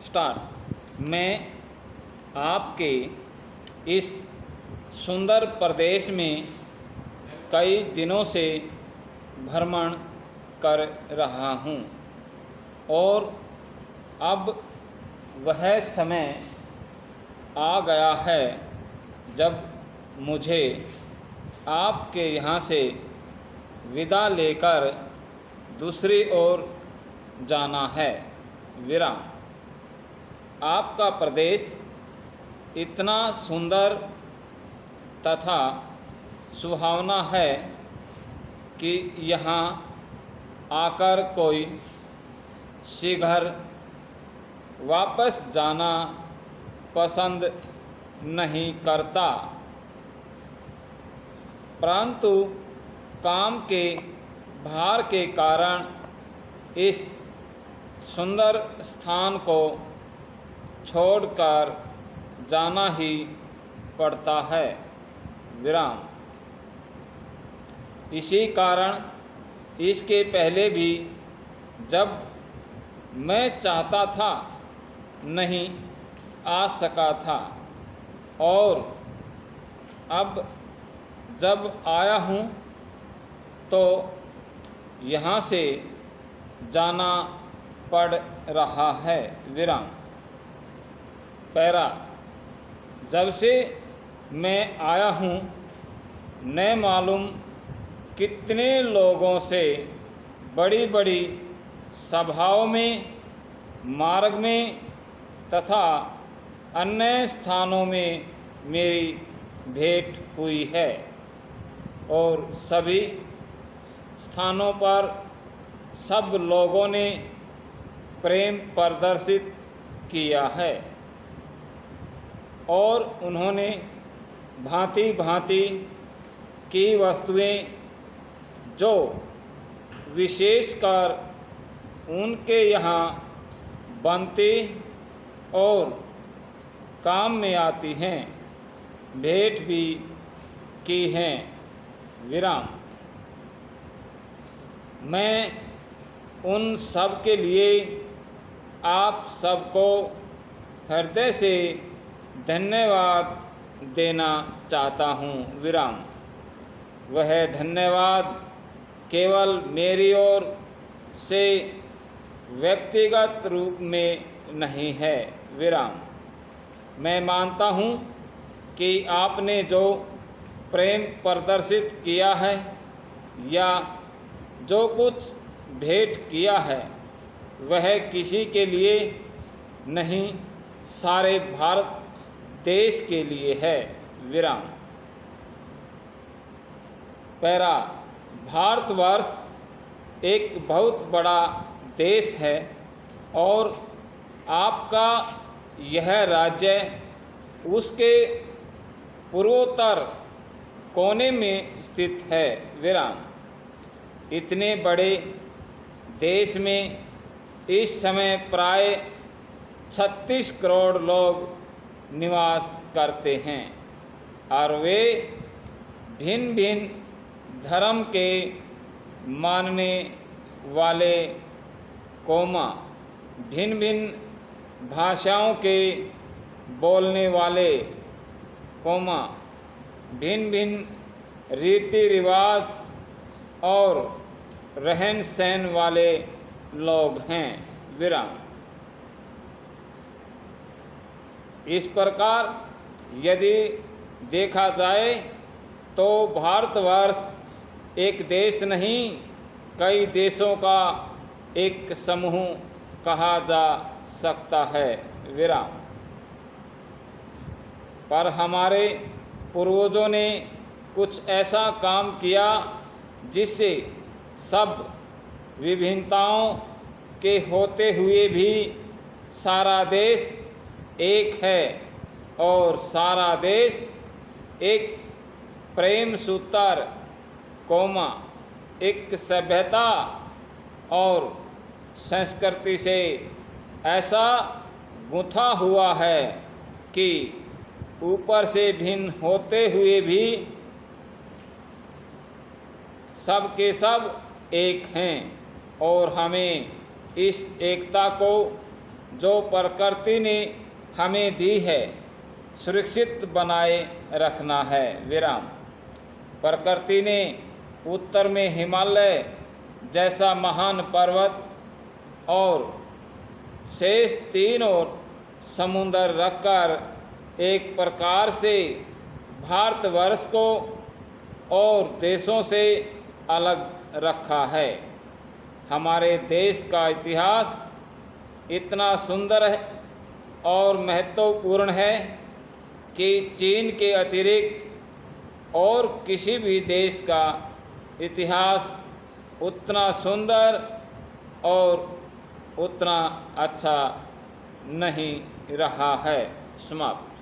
Start. मैं आपके इस सुंदर प्रदेश में कई दिनों से भ्रमण कर रहा हूँ और अब वह समय आ गया है जब मुझे आपके यहाँ से विदा लेकर दूसरी ओर जाना है। विराम। आपका प्रदेश इतना सुंदर तथा सुहावना है कि यहाँ आकर कोई शीघ्र वापस जाना पसंद नहीं करता, परंतु काम के भार के कारण इस सुंदर स्थान को छोड़कर जाना ही पड़ता है। विराम। इसी कारण इसके पहले भी जब मैं चाहता था नहीं आ सका था और अब जब आया हूँ तो यहाँ से जाना पड़ रहा है। विराम। पैरा। जब से मैं आया हूँ न मालूम कितने लोगों से बड़ी बड़ी सभाओं में, मार्ग में तथा अन्य स्थानों में मेरी भेंट हुई है और सभी स्थानों पर सब लोगों ने प्रेम प्रदर्शित किया है और उन्होंने भांति भांति की वस्तुएं जो विशेषकर उनके यहाँ बनती और काम में आती हैं भेंट भी की हैं। विराम। मैं उन सब के लिए आप सबको हृदय से धन्यवाद देना चाहता हूँ। विराम। वह धन्यवाद केवल मेरी ओर से व्यक्तिगत रूप में नहीं है। विराम। मैं मानता हूँ कि आपने जो प्रेम प्रदर्शित किया है या जो कुछ भेंट किया है वह किसी के लिए नहीं, सारे भारत देश के लिए है। विराम। पैरा। भारतवर्ष एक बहुत बड़ा देश है और आपका यह राज्य उसके पूर्वोत्तर कोने में स्थित है। विराम। इतने बड़े देश में इस समय प्राय 36 करोड़ लोग निवास करते हैं और वे भिन्न भिन्न धर्म के मानने वाले, भिन्न भिन्न भाषाओं के बोलने वाले, भिन्न भिन्न रीति रिवाज और रहन सहन वाले लोग हैं। विराम। इस प्रकार यदि देखा जाए तो भारतवर्ष एक देश नहीं, कई देशों का एक समूह कहा जा सकता है। विराम। पर हमारे पूर्वजों ने कुछ ऐसा काम किया जिससे सब विभिन्नताओं के होते हुए भी सारा देश एक है और सारा देश एक प्रेम सूत्र, एक सभ्यता और संस्कृति से ऐसा गुंथा हुआ है कि ऊपर से भिन्न होते हुए भी सब के सब एक हैं और हमें इस एकता को जो प्रकृति ने हमें दी है सुरक्षित बनाए रखना है। विराम। प्रकृति ने उत्तर में हिमालय जैसा महान पर्वत और शेष तीन और समुंदर रखकर एक प्रकार से भारतवर्ष को और देशों से अलग रखा है। हमारे देश का इतिहास इतना सुंदर है और महत्वपूर्ण है कि चीन के अतिरिक्त और किसी भी देश का इतिहास उतना सुंदर और उतना अच्छा नहीं रहा है। समाप्त।